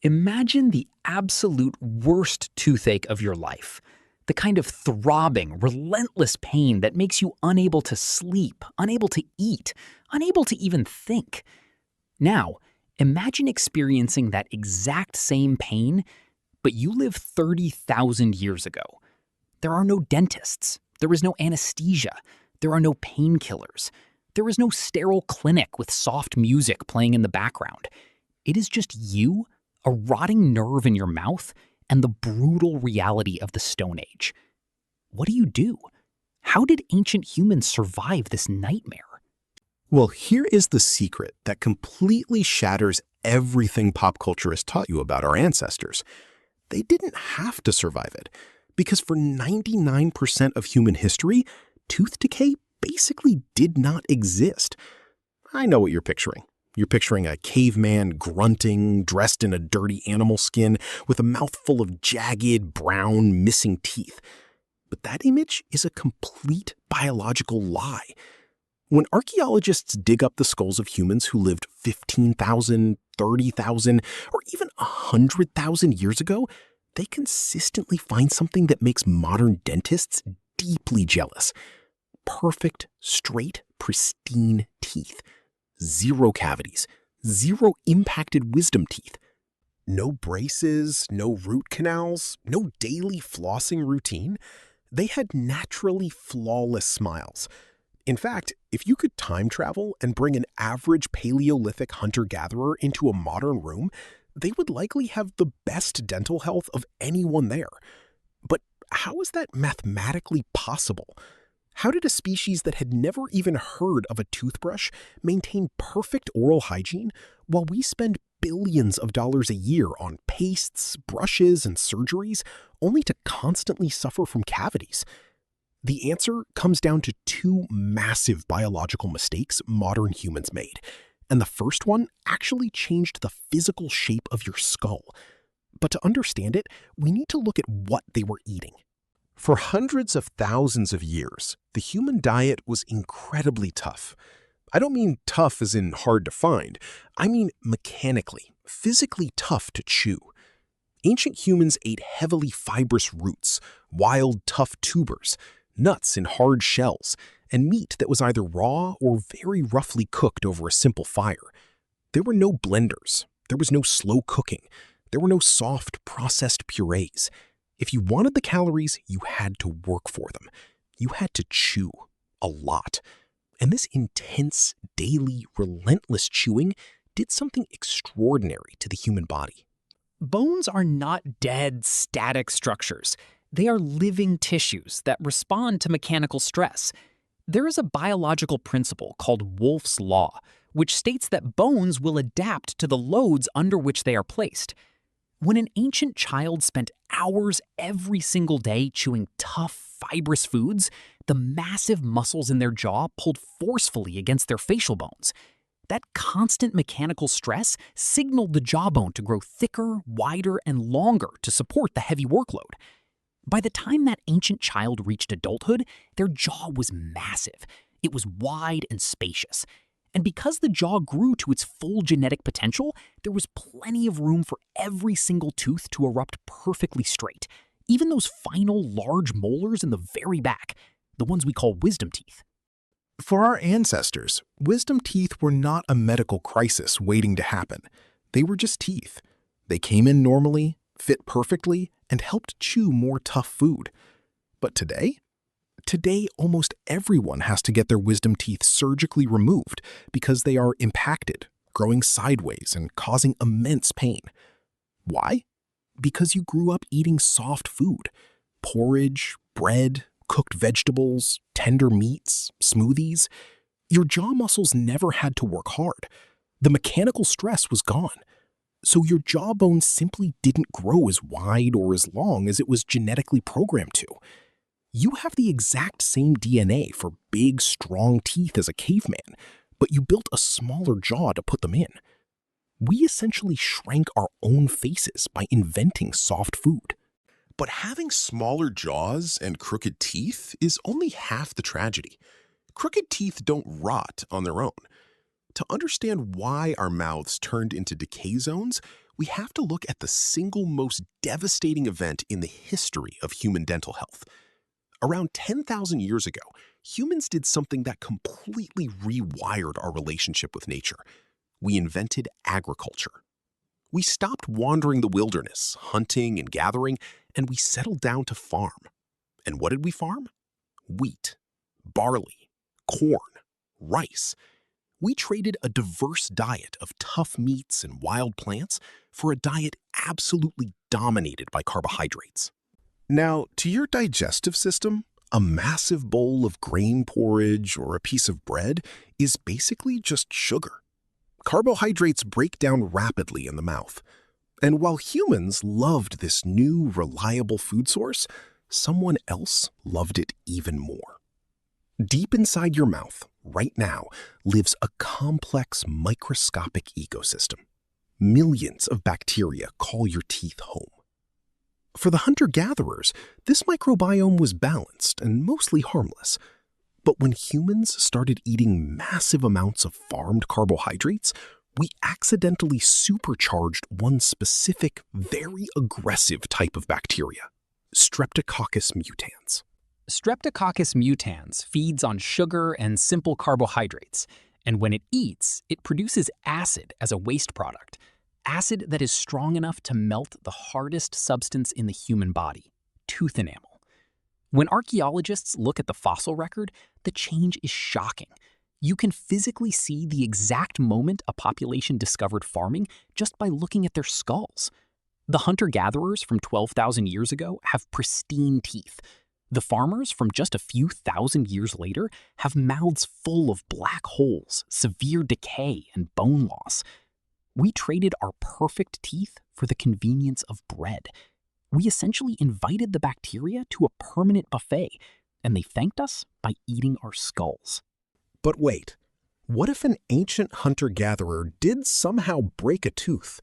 Imagine the absolute worst toothache of your life. The kind of throbbing, relentless pain that makes you unable to sleep, unable to eat, unable to even think. Now, imagine experiencing that exact same pain, but you live 30,000 years ago. There are no dentists. There is no anesthesia. There are no painkillers. There is no sterile clinic with soft music playing in the background. It is just you, a rotting nerve in your mouth, and the brutal reality of the Stone Age. What do? How did ancient humans survive this nightmare? Well, here is the secret that completely shatters everything pop culture has taught you about our ancestors. They didn't have to survive it, because for 99% of human history, tooth decay basically did not exist. I know what you're picturing. You're picturing a caveman grunting, dressed in a dirty animal skin, with a mouth full of jagged, brown, missing teeth. But that image is a complete biological lie. When archaeologists dig up the skulls of humans who lived 15,000, 30,000, or even 100,000 years ago, they consistently find something that makes modern dentists deeply jealous. Perfect, straight, pristine teeth. 0 cavities, 0 impacted wisdom teeth. No braces, no root canals, no daily flossing routine. They had naturally flawless smiles. In fact, if you could time travel and bring an average Paleolithic hunter-gatherer into a modern room, they would likely have the best dental health of anyone there. But how is that mathematically possible? How did a species that had never even heard of a toothbrush maintain perfect oral hygiene while we spend billions of dollars a year on pastes, brushes, and surgeries, only to constantly suffer from cavities? The answer comes down to 2 massive biological mistakes modern humans made. And the first one actually changed the physical shape of your skull. But to understand it, we need to look at what they were eating. For hundreds of thousands of years, the human diet was incredibly tough. I don't mean tough as in hard to find. I mean mechanically, physically tough to chew. Ancient humans ate heavily fibrous roots, wild tough tubers, nuts in hard shells, and meat that was either raw or very roughly cooked over a simple fire. There were no blenders. There was no slow cooking. There were no soft, processed purees. If you wanted the calories, you had to work for them. You had to chew a lot. And this intense, daily, relentless chewing did something extraordinary to the human body. Bones are not dead, static structures. They are living tissues that respond to mechanical stress. There is a biological principle called Wolff's Law, which states that bones will adapt to the loads under which they are placed. When an ancient child spent hours every single day chewing tough, fibrous foods, the massive muscles in their jaw pulled forcefully against their facial bones. That constant mechanical stress signaled the jawbone to grow thicker, wider, and longer to support the heavy workload. By the time that ancient child reached adulthood, their jaw was massive. It was wide and spacious. And because the jaw grew to its full genetic potential, there was plenty of room for every single tooth to erupt perfectly straight, even those final large molars in the very back, the ones we call wisdom teeth. For our ancestors, wisdom teeth were not a medical crisis waiting to happen. They were just teeth. They came in normally, fit perfectly, and helped chew more tough food. But today? Today, almost everyone has to get their wisdom teeth surgically removed because they are impacted, growing sideways, and causing immense pain. Why? Because you grew up eating soft food, porridge, bread, cooked vegetables, tender meats, smoothies. Your jaw muscles never had to work hard. The mechanical stress was gone. So your jawbone simply didn't grow as wide or as long as it was genetically programmed to. You have the exact same DNA for big, strong teeth as a caveman, but you built a smaller jaw to put them in. We essentially shrank our own faces by inventing soft food. But having smaller jaws and crooked teeth is only half the tragedy. Crooked teeth don't rot on their own. To understand why our mouths turned into decay zones, we have to look at the single most devastating event in the history of human dental health. Around 10,000 years ago, humans did something that completely rewired our relationship with nature. We invented agriculture. We stopped wandering the wilderness, hunting and gathering, and we settled down to farm. And what did we farm? Wheat, barley, corn, rice. We traded a diverse diet of tough meats and wild plants for a diet absolutely dominated by carbohydrates. Now, to your digestive system, a massive bowl of grain porridge or a piece of bread is basically just sugar. Carbohydrates break down rapidly in the mouth. And while humans loved this new, reliable food source, someone else loved it even more. Deep inside your mouth, right now, lives a complex microscopic ecosystem. Millions of bacteria call your teeth home. For the hunter-gatherers, this microbiome was balanced and mostly harmless. But when humans started eating massive amounts of farmed carbohydrates, we accidentally supercharged one specific, very aggressive type of bacteria, Streptococcus mutans. Streptococcus mutans feeds on sugar and simple carbohydrates, and when it eats, it produces acid as a waste product, acid that is strong enough to melt the hardest substance in the human body, tooth enamel. When archaeologists look at the fossil record, the change is shocking. You can physically see the exact moment a population discovered farming just by looking at their skulls. The hunter-gatherers from 12,000 years ago have pristine teeth. The farmers from just a few thousand years later have mouths full of black holes, severe decay, and bone loss. We traded our perfect teeth for the convenience of bread. We essentially invited the bacteria to a permanent buffet, and they thanked us by eating our skulls. But wait, what if an ancient hunter-gatherer did somehow break a tooth?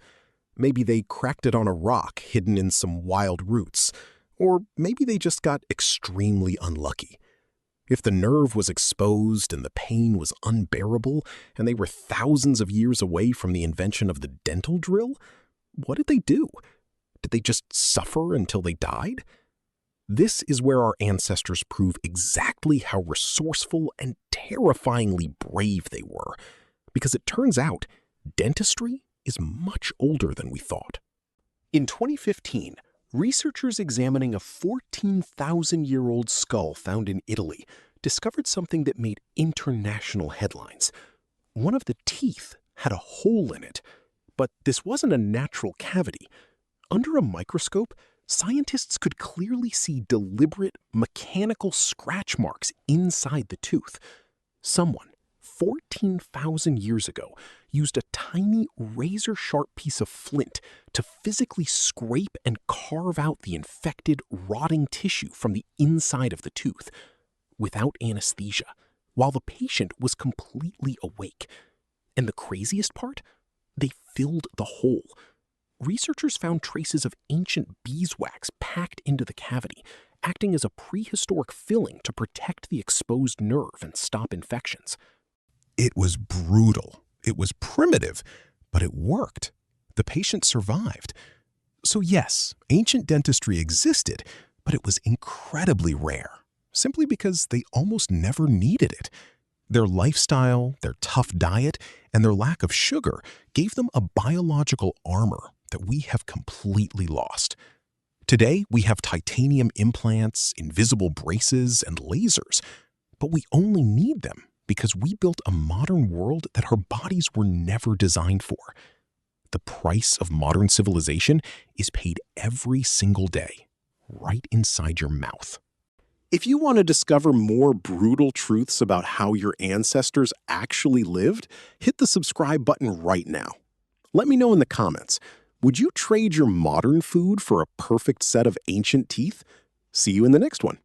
Maybe they cracked it on a rock hidden in some wild roots. Or maybe they just got extremely unlucky. If the nerve was exposed and the pain was unbearable, and they were thousands of years away from the invention of the dental drill, what did they do? Did they just suffer until they died? This is where our ancestors prove exactly how resourceful and terrifyingly brave they were, because it turns out dentistry is much older than we thought. In 2015, researchers examining a 14,000-year-old skull found in Italy discovered something that made international headlines. One of the teeth had a hole in it, but this wasn't a natural cavity. Under a microscope, scientists could clearly see deliberate mechanical scratch marks inside the tooth. Someone, 14,000 years ago, used a tiny razor-sharp piece of flint to physically scrape and carve out the infected, rotting tissue from the inside of the tooth, without anesthesia, while the patient was completely awake. And the craziest part? They filled the hole. Researchers found traces of ancient beeswax packed into the cavity, acting as a prehistoric filling to protect the exposed nerve and stop infections. It was brutal. It was primitive, but it worked. The patient survived. So yes, ancient dentistry existed, but it was incredibly rare, simply because they almost never needed it. Their lifestyle, their tough diet, and their lack of sugar gave them a biological armor that we have completely lost. Today, we have titanium implants, invisible braces, and lasers, but we only need them because we built a modern world that our bodies were never designed for. The price of modern civilization is paid every single day, right inside your mouth. If you want to discover more brutal truths about how your ancestors actually lived, hit the subscribe button right now. Let me know in the comments, would you trade your modern food for a perfect set of ancient teeth? See you in the next one.